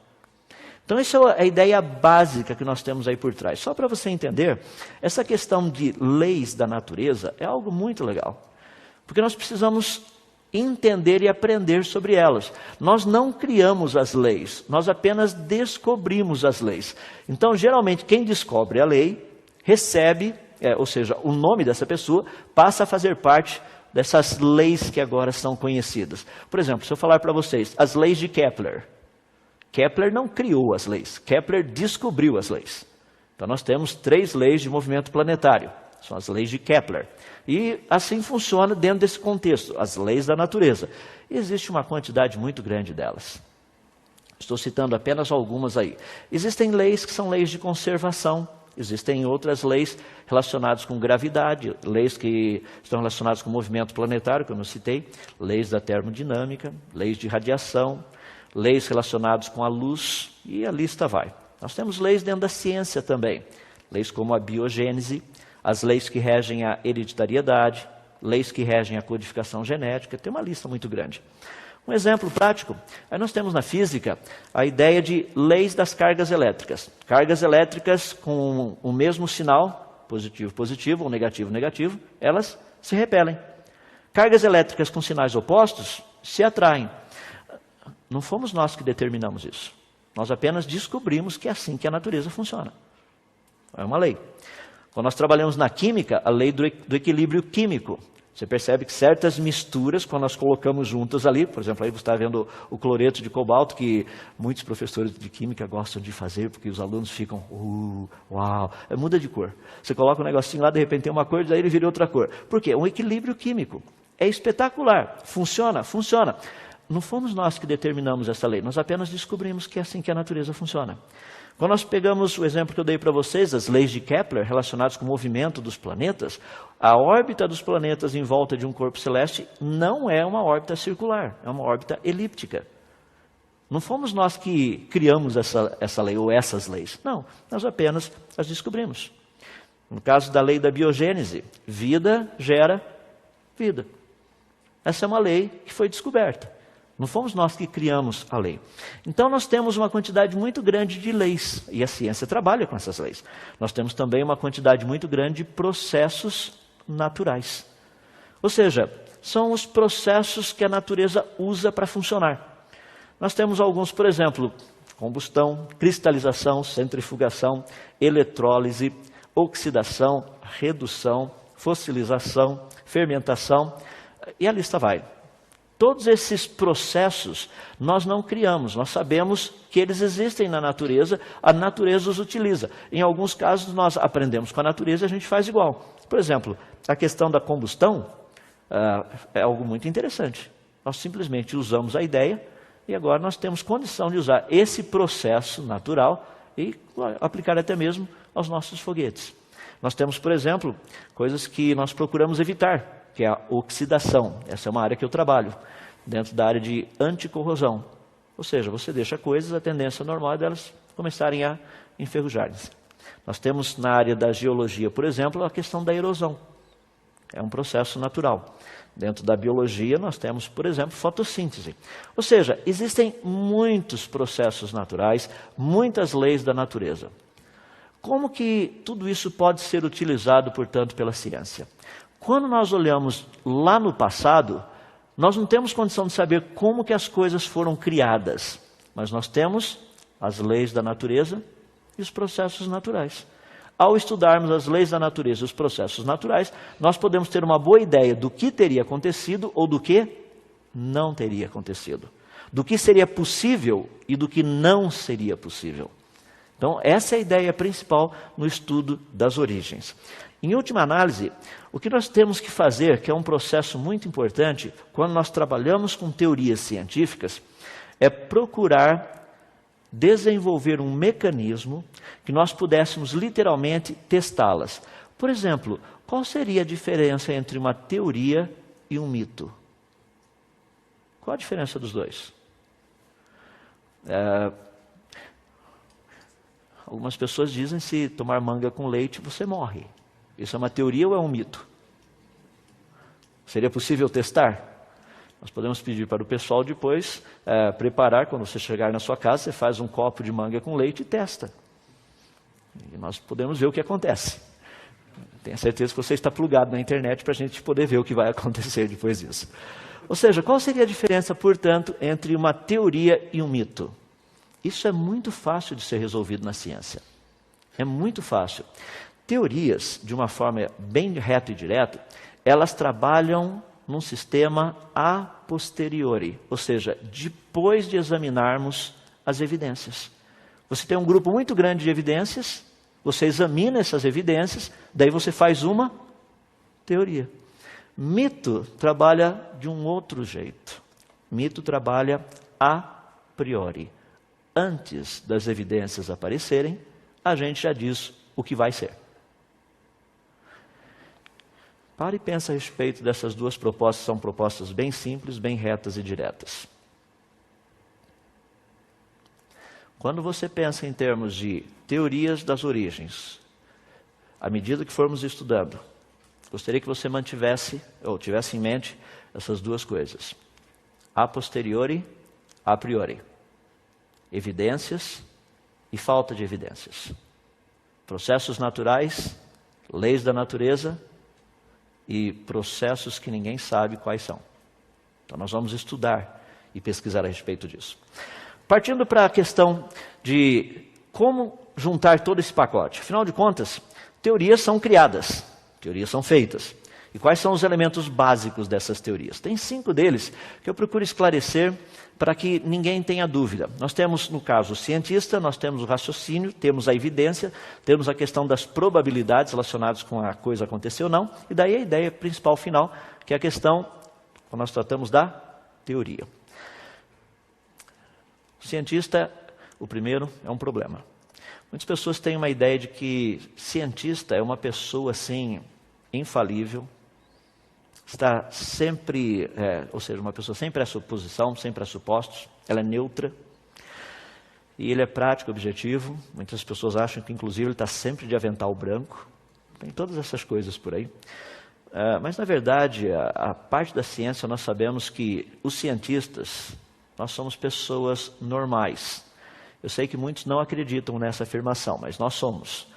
Então essa é a ideia básica que nós temos aí por trás. Só para você entender, essa questão de leis da natureza é algo muito legal. Porque nós precisamos entender e aprender sobre elas. Nós não criamos as leis, nós apenas descobrimos as leis. Então, geralmente, quem descobre a lei, recebe, ou seja, o nome dessa pessoa passa a fazer parte dessas leis que agora são conhecidas. Por exemplo, se eu falar para vocês, as leis de Kepler. Kepler não criou as leis, Kepler descobriu as leis. Então nós temos 3 leis de movimento planetário, são as leis de Kepler. E assim funciona dentro desse contexto, as leis da natureza. E existe uma quantidade muito grande delas. Estou citando apenas algumas aí. Existem leis que são leis de conservação, existem outras leis relacionadas com gravidade, leis que estão relacionadas com o movimento planetário, que eu não citei, leis da termodinâmica, leis de radiação, leis relacionadas com a luz, e a lista vai. Nós temos leis dentro da ciência também, leis como a biogênese, as leis que regem a hereditariedade, leis que regem a codificação genética, tem uma lista muito grande. Um exemplo prático, aí nós temos na física a ideia de leis das cargas elétricas. Cargas elétricas com o mesmo sinal, positivo, positivo ou negativo, negativo, elas se repelem. Cargas elétricas com sinais opostos se atraem. Não fomos nós que determinamos isso. Nós apenas descobrimos que é assim que a natureza funciona. É uma lei. Quando nós trabalhamos na química, a lei do equilíbrio químico. Você percebe que certas misturas, quando nós colocamos juntas ali, por exemplo, aí você está vendo o cloreto de cobalto, que muitos professores de química gostam de fazer, porque os alunos ficam, uau, muda de cor. Você coloca um negocinho lá, de repente tem uma cor, daí ele vira outra cor. Por quê? Um equilíbrio químico. É espetacular. Funciona, funciona. Não fomos nós que determinamos essa lei, nós apenas descobrimos que é assim que a natureza funciona. Quando nós pegamos o exemplo que eu dei para vocês, as leis de Kepler relacionadas com o movimento dos planetas, a órbita dos planetas em volta de um corpo celeste não é uma órbita circular, é uma órbita elíptica. Não fomos nós que criamos essa lei ou essas leis, não, nós apenas as descobrimos. No caso da lei da biogênese, vida gera vida. Essa é uma lei que foi descoberta. Não fomos nós que criamos a lei. Então nós temos uma quantidade muito grande de leis, e a ciência trabalha com essas leis. Nós temos também uma quantidade muito grande de processos naturais. Ou seja, são os processos que a natureza usa para funcionar. Nós temos alguns, por exemplo, combustão, cristalização, centrifugação, eletrólise, oxidação, redução, fossilização, fermentação, e a lista vai. Todos esses processos nós não criamos, nós sabemos que eles existem na natureza, a natureza os utiliza. Em alguns casos nós aprendemos com a natureza e a gente faz igual. Por exemplo, a questão da combustão é algo muito interessante. Nós simplesmente usamos a ideia e agora nós temos condição de usar esse processo natural e aplicar até mesmo aos nossos foguetes. Nós temos, por exemplo, coisas que nós procuramos evitar, que é a oxidação. Essa é uma área que eu trabalho, dentro da área de anticorrosão. Ou seja, você deixa coisas, a tendência normal é delas começarem a enferrujar-se. Nós temos na área da geologia, por exemplo, a questão da erosão. É um processo natural. Dentro da biologia, nós temos, por exemplo, fotossíntese. Ou seja, existem muitos processos naturais, muitas leis da natureza. Como que tudo isso pode ser utilizado, portanto, pela ciência? Quando nós olhamos lá no passado, nós não temos condição de saber como que as coisas foram criadas, mas nós temos as leis da natureza e os processos naturais. Ao estudarmos as leis da natureza e os processos naturais, nós podemos ter uma boa ideia do que teria acontecido ou do que não teria acontecido. Do que seria possível e do que não seria possível. Então, essa é a ideia principal no estudo das origens. Em última análise, o que nós temos que fazer, que é um processo muito importante, quando nós trabalhamos com teorias científicas, é procurar desenvolver um mecanismo que nós pudéssemos literalmente testá-las. Por exemplo, qual seria a diferença entre uma teoria e um mito? Qual a diferença dos dois? Algumas pessoas dizem que se tomar manga com leite você morre. Isso é uma teoria ou é um mito? Seria possível testar? Nós podemos pedir para o pessoal depois preparar, quando você chegar na sua casa, você faz um copo de manga com leite e testa. E nós podemos ver o que acontece. Tenho certeza que você está plugado na internet para a gente poder ver o que vai acontecer depois disso. Ou seja, qual seria a diferença, portanto, entre uma teoria e um mito? Isso é muito fácil de ser resolvido na ciência. É muito fácil. Teorias, de uma forma bem reta e direta, elas trabalham num sistema a posteriori, ou seja, depois de examinarmos as evidências. Você tem um grupo muito grande de evidências, você examina essas evidências, daí você faz uma teoria. Mito trabalha de um outro jeito. Mito trabalha a priori. Antes das evidências aparecerem, a gente já diz o que vai ser. Pare e pense a respeito dessas duas propostas, são propostas bem simples, bem retas e diretas. Quando você pensa em termos de teorias das origens, à medida que formos estudando, gostaria que você mantivesse, ou tivesse em mente, essas duas coisas. A posteriori, a priori. Evidências e falta de evidências. Processos naturais, leis da natureza e processos que ninguém sabe quais são. Então nós vamos estudar e pesquisar a respeito disso. Partindo para a questão de como juntar todo esse pacote. Afinal de contas, teorias são criadas, teorias são feitas. E quais são os elementos básicos dessas teorias? Tem 5 deles que eu procuro esclarecer para que ninguém tenha dúvida. Nós temos, no caso, o cientista, nós temos o raciocínio, temos a evidência, temos a questão das probabilidades relacionadas com a coisa acontecer ou não, e daí a ideia principal final, que é a questão, quando nós tratamos da teoria. O cientista, o primeiro, é um problema. Muitas pessoas têm uma ideia de que cientista é uma pessoa, assim, infalível, está sempre, ou seja, uma pessoa sem pressuposição, sem pressupostos, ela é neutra, e ele é prático, objetivo. Muitas pessoas acham que, inclusive, ele está sempre de avental branco, tem todas essas coisas por aí. Mas, na verdade, a parte da ciência, nós sabemos que os cientistas, Nós somos pessoas normais. Eu sei que muitos não acreditam nessa afirmação, mas nós somos.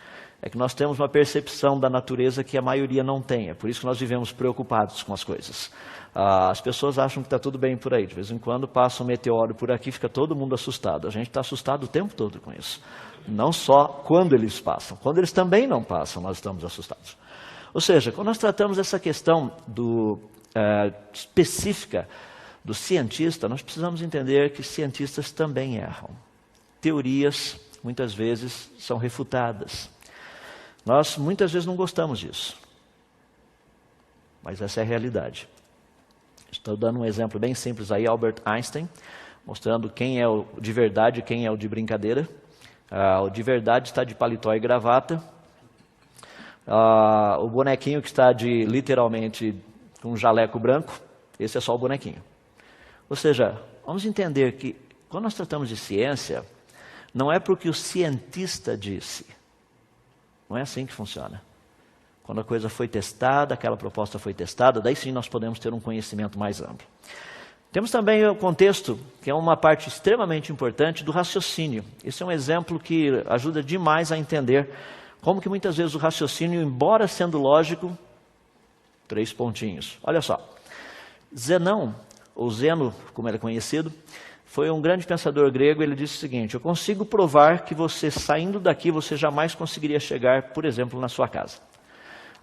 É que nós temos uma percepção da natureza que a maioria não tem. É por isso que nós vivemos preocupados com as coisas. As pessoas acham que está tudo bem por aí. De vez em quando passa um meteoro por aqui, fica todo mundo assustado. A gente está assustado o tempo todo com isso. Não só quando eles passam. Quando eles também não passam, nós estamos assustados. Ou seja, quando nós tratamos essa questão específica do cientista, nós precisamos entender que cientistas também erram. Teorias, muitas vezes, são refutadas. Nós, muitas vezes, não gostamos disso. Mas essa é a realidade. Estou dando um exemplo bem simples aí, Albert Einstein, mostrando quem é o de verdade e quem é o de brincadeira. O de verdade está de paletó e gravata. O bonequinho que está de, literalmente, com um jaleco branco, esse é só o bonequinho. Ou seja, vamos entender que, quando nós tratamos de ciência, não é porque o cientista disse. Não é assim que funciona. Quando a coisa foi testada, aquela proposta foi testada, daí sim nós podemos ter um conhecimento mais amplo. Temos também o contexto, que é uma parte extremamente importante do raciocínio. Esse é um exemplo que ajuda demais a entender como que muitas vezes o raciocínio, embora sendo lógico, 3 pontinhos. Olha só, Zenão, ou Zeno, como ele é conhecido, foi um grande pensador grego. Ele disse o seguinte: eu consigo provar que você, saindo daqui, você jamais conseguiria chegar, por exemplo, na sua casa.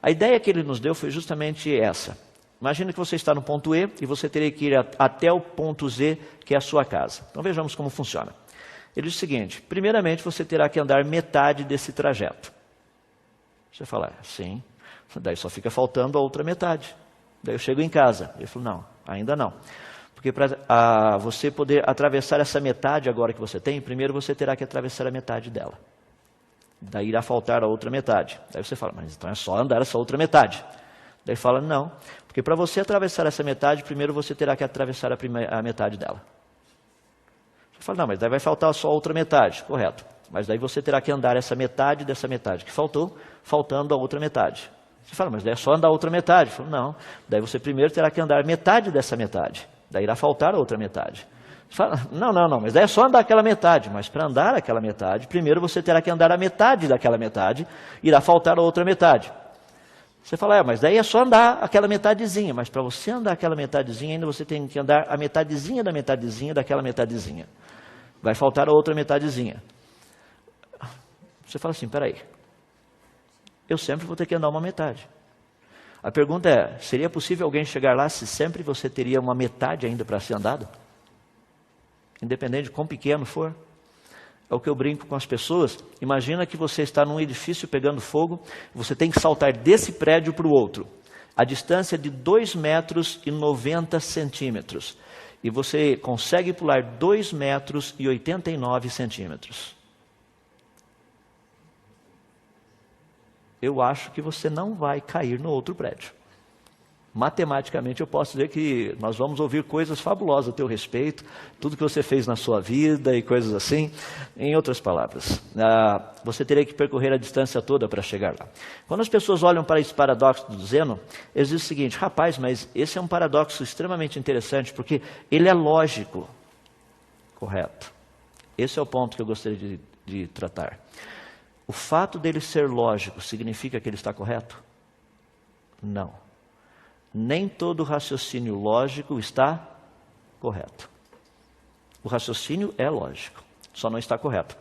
A ideia que ele nos deu foi justamente essa. Imagina que você está no ponto E e você teria que ir até o ponto Z, que é a sua casa. Então vejamos como funciona. Ele diz o seguinte: primeiramente você terá que andar metade desse trajeto. Você fala, sim, daí só fica faltando a outra metade. Daí eu chego em casa. Ele falou, não, ainda não. Porque para você poder atravessar essa metade agora que você tem, primeiro você terá que atravessar a metade dela. Daí irá faltar a outra metade. Daí você fala, mas então é só andar essa outra metade. Daí fala, não, porque para você atravessar essa metade, primeiro você terá que atravessar a metade dela. Você fala, não, mas daí vai faltar só a outra metade. Correto. Mas daí você terá que andar essa metade dessa metade que faltou, faltando a outra metade. Você fala, mas daí é só andar a outra metade. Fala, não, daí você primeiro terá que andar metade dessa metade. Daí irá faltar a outra metade. Você fala, não, mas daí é só andar aquela metade. Mas para andar aquela metade, primeiro você terá que andar a metade daquela metade, irá faltar a outra metade. Você fala, mas daí é só andar aquela metadezinha. Mas para você andar aquela metadezinha, ainda você tem que andar a metadezinha da metadezinha daquela metadezinha. Vai faltar a outra metadezinha. Você fala assim, peraí, eu sempre vou ter que andar uma metade. A pergunta é, seria possível alguém chegar lá se sempre você teria uma metade ainda para ser andado? Independente de quão pequeno for. É o que eu brinco com as pessoas. Imagina que você está num edifício pegando fogo, você tem que saltar desse prédio para o outro. A distância é de 2,90 metros. E você consegue pular 2,89 metros. Eu acho que você não vai cair no outro prédio. Matematicamente eu posso dizer que nós vamos ouvir coisas fabulosas a teu respeito, tudo que você fez na sua vida e coisas assim. Em outras palavras, você teria que percorrer a distância toda para chegar lá. Quando as pessoas olham para esse paradoxo do Zeno, eles dizem o seguinte, rapaz, mas esse é um paradoxo extremamente interessante, porque ele é lógico. Correto. Esse é o ponto que eu gostaria de tratar. O fato dele ser lógico significa que ele está correto? Não. Nem todo raciocínio lógico está correto. O raciocínio é lógico, só não está correto.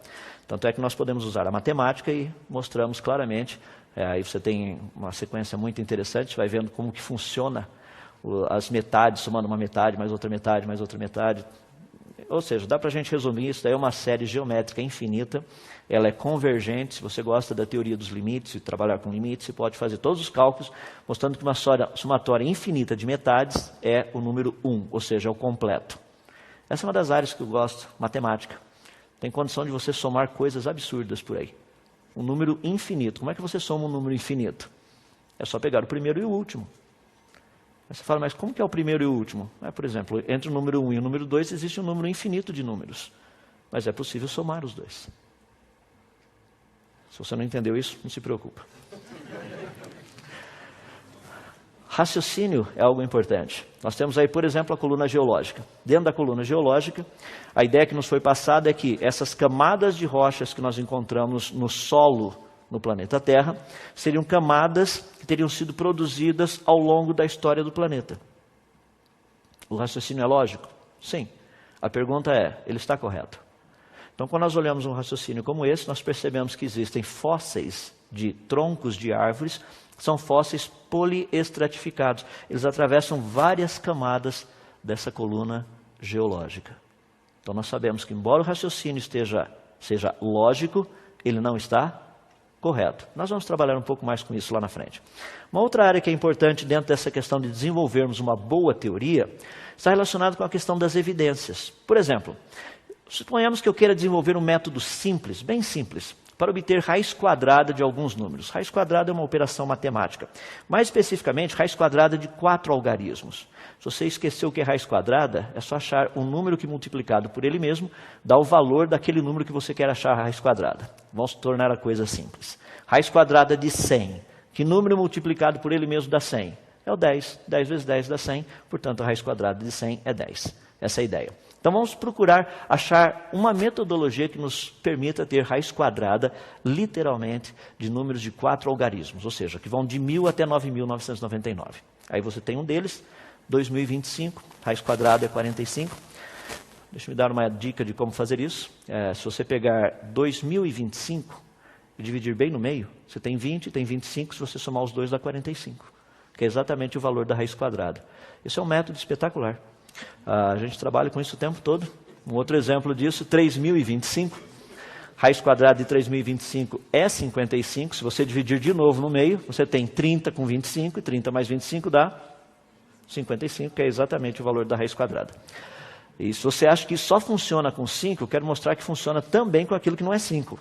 Tanto é que nós podemos usar a matemática e mostramos claramente, aí você tem uma sequência muito interessante, você vai vendo como que funciona as metades, somando uma metade, mais outra metade, mais outra metade. Ou seja, dá para a gente resumir, isso daí é uma série geométrica infinita, ela é convergente. Se você gosta da teoria dos limites e trabalhar com limites, você pode fazer todos os cálculos, mostrando que uma somatória infinita de metades é o número 1, ou seja, é o completo. Essa é uma das áreas que eu gosto, matemática. Tem condição de você somar coisas absurdas por aí. Um número infinito. Como é que você soma um número infinito? É só pegar o primeiro e o último. Aí você fala, mas como que é o primeiro e o último? Por exemplo, entre o número 1 e o número 2 existe um número infinito de números. Mas é possível somar os dois. Se você não entendeu isso, não se preocupa. Raciocínio é algo importante. Nós temos aí, por exemplo, a coluna geológica. Dentro da coluna geológica, a ideia que nos foi passada é que essas camadas de rochas que nós encontramos no solo no planeta Terra seriam camadas que teriam sido produzidas ao longo da história do planeta. O raciocínio é lógico? Sim. A pergunta é, ele está correto? Então, quando nós olhamos um raciocínio como esse, nós percebemos que existem fósseis de troncos de árvores, que são fósseis poliestratificados. Eles atravessam várias camadas dessa coluna geológica. Então, nós sabemos que, embora o raciocínio seja lógico, ele não está correto. Nós vamos trabalhar um pouco mais com isso lá na frente. Uma outra área que é importante dentro dessa questão de desenvolvermos uma boa teoria está relacionada com a questão das evidências. Por exemplo, suponhamos que eu queira desenvolver um método simples, bem simples, para obter raiz quadrada de alguns números. Raiz quadrada é uma operação matemática. Mais especificamente, raiz quadrada de 4 algarismos. Se você esqueceu o que é raiz quadrada, é só achar um número que multiplicado por ele mesmo dá o valor daquele número que você quer achar a raiz quadrada. Vamos tornar a coisa simples. Raiz quadrada de 100. Que número multiplicado por ele mesmo dá 100? É o 10. 10 vezes 10 dá 100, portanto a raiz quadrada de 100 é 10. Essa é a ideia. Então vamos procurar achar uma metodologia que nos permita ter raiz quadrada, literalmente, de números de 4 algarismos, ou seja, que vão de 1000 até 9.999. Aí você tem um deles, 2025, raiz quadrada é 45. Deixa eu me dar uma dica de como fazer isso. Se você pegar 2025 e dividir bem no meio, você tem 20, tem 25, se você somar os dois dá 45, que é exatamente o valor da raiz quadrada. Esse é um método espetacular. A gente trabalha com isso o tempo todo. Um outro exemplo disso, 3025. Raiz quadrada de 3025 é 55. Se você dividir de novo no meio, você tem 30 com 25, e 30 mais 25 dá 55, que é exatamente o valor da raiz quadrada. E se você acha que só funciona com 5, eu quero mostrar que funciona também com aquilo que não é 5.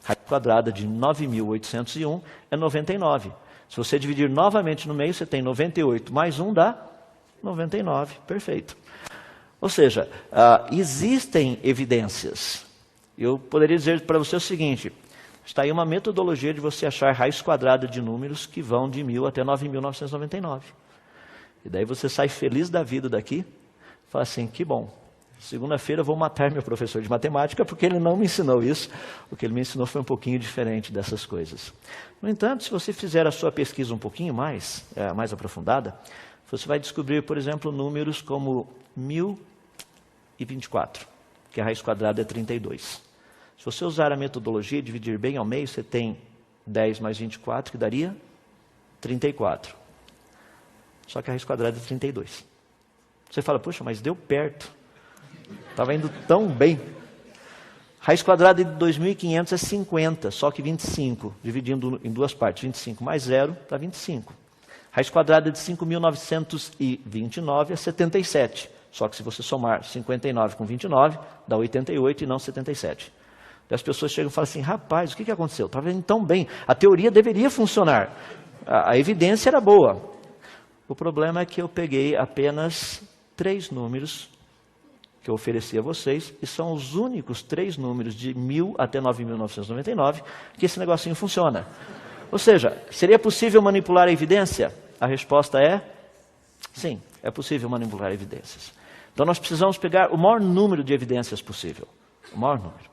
Raiz quadrada de 9.801 é 99. Se você dividir novamente no meio, você tem 98 mais 1 dá 99, perfeito. Ou seja, existem evidências. Eu poderia dizer para você o seguinte, está aí uma metodologia de você achar raiz quadrada de números que vão de 1000 até 9.999. E daí você sai feliz da vida daqui, e fala assim, que bom, segunda-feira eu vou matar meu professor de matemática porque ele não me ensinou isso. O que ele me ensinou foi um pouquinho diferente dessas coisas. No entanto, se você fizer a sua pesquisa um pouquinho mais aprofundada, você vai descobrir, por exemplo, números como 1024, que a raiz quadrada é 32. Se você usar a metodologia e dividir bem ao meio, você tem 10 mais 24, que daria 34. Só que a raiz quadrada é 32. Você fala, puxa, mas deu perto. Estava indo tão bem. Raiz quadrada de 2500 é 50, só que 25, dividindo em duas partes. 25 mais 0 dá 25. Raiz quadrada de 5.929 é 77. Só que se você somar 59 com 29, dá 88 e não 77. E as pessoas chegam e falam assim, rapaz, o que aconteceu? Estava indo tão bem. A teoria deveria funcionar. A evidência era boa. O problema é que eu peguei apenas 3 números que eu ofereci a vocês, e são os únicos 3 números de 1000 até 9.999 que esse negocinho funciona. Ou seja, seria possível manipular a evidência? A resposta é sim, é possível manipular evidências. Então nós precisamos pegar o maior número de evidências possível. O maior número.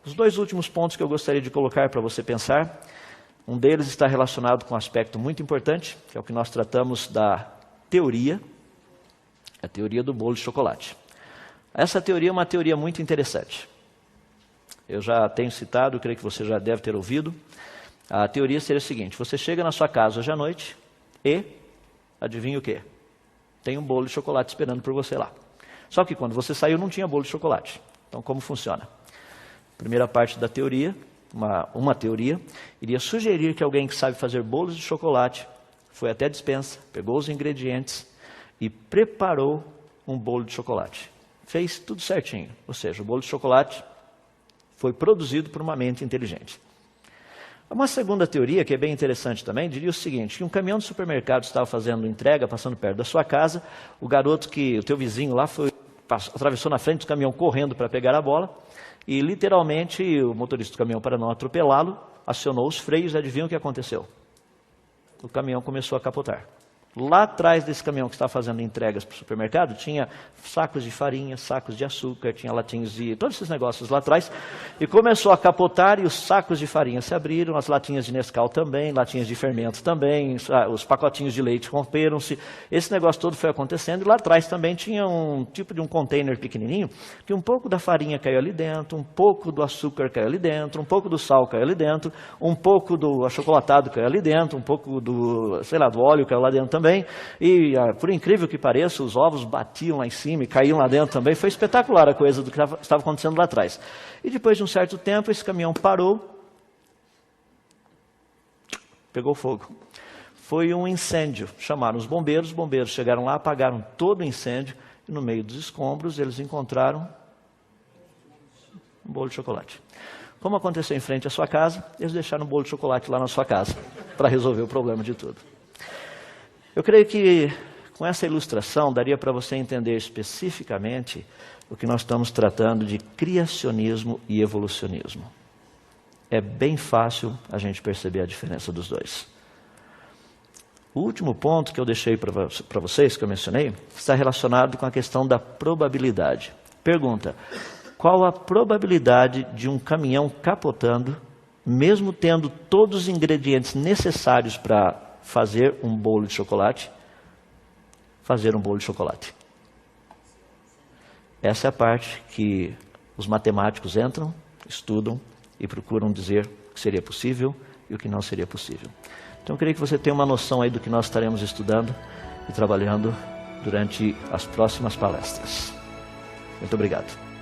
Os 2 últimos pontos que eu gostaria de colocar para você pensar, um deles está relacionado com um aspecto muito importante, que é o que nós tratamos da teoria, a teoria do bolo de chocolate. Essa teoria é uma teoria muito interessante. Eu já tenho citado, creio que você já deve ter ouvido. A teoria seria a seguinte, você chega na sua casa hoje à noite e, adivinha o quê? Tem um bolo de chocolate esperando por você lá. Só que quando você saiu não tinha bolo de chocolate. Então como funciona? Primeira parte da teoria, uma teoria, iria sugerir que alguém que sabe fazer bolos de chocolate foi até a despensa, pegou os ingredientes e preparou um bolo de chocolate. Fez tudo certinho, ou seja, o bolo de chocolate foi produzido por uma mente inteligente. Uma segunda teoria, que é bem interessante também, diria o seguinte, que um caminhão de supermercado estava fazendo entrega, passando perto da sua casa, o garoto o teu vizinho lá, atravessou na frente do caminhão correndo para pegar a bola, e literalmente o motorista do caminhão, para não atropelá-lo, acionou os freios e adivinha o que aconteceu? O caminhão começou a capotar. Lá atrás desse caminhão que estava fazendo entregas para o supermercado, tinha sacos de farinha, sacos de açúcar, tinha latinhas de... todos esses negócios lá atrás. E começou a capotar e os sacos de farinha se abriram, as latinhas de Nescau também, latinhas de fermento também, os pacotinhos de leite romperam-se. Esse negócio todo foi acontecendo e lá atrás também tinha um tipo de um container pequenininho, que um pouco da farinha caiu ali dentro, um pouco do açúcar caiu ali dentro, um pouco do sal caiu ali dentro, um pouco do achocolatado caiu ali dentro, um pouco do, sei lá, do óleo caiu lá dentro também. E, por incrível que pareça, os ovos batiam lá em cima e caíam lá dentro também. Foi espetacular a coisa do que estava acontecendo lá atrás. E depois de um certo tempo, esse caminhão parou, pegou fogo. Foi um incêndio. Chamaram os bombeiros chegaram lá, apagaram todo o incêndio, e no meio dos escombros eles encontraram um bolo de chocolate. Como aconteceu em frente à sua casa, eles deixaram um bolo de chocolate lá na sua casa, para resolver o problema de tudo. Eu creio que com essa ilustração daria para você entender especificamente o que nós estamos tratando de criacionismo e evolucionismo. É bem fácil a gente perceber a diferença dos dois. O último ponto que eu deixei para vocês, que eu mencionei, está relacionado com a questão da probabilidade. Pergunta: qual a probabilidade de um caminhão capotando, mesmo tendo todos os ingredientes necessários para fazer um bolo de chocolate, fazer um bolo de chocolate? Essa é a parte que os matemáticos entram, estudam e procuram dizer o que seria possível e o que não seria possível. Então eu queria que você tenha uma noção aí do que nós estaremos estudando e trabalhando durante as próximas palestras. Muito obrigado.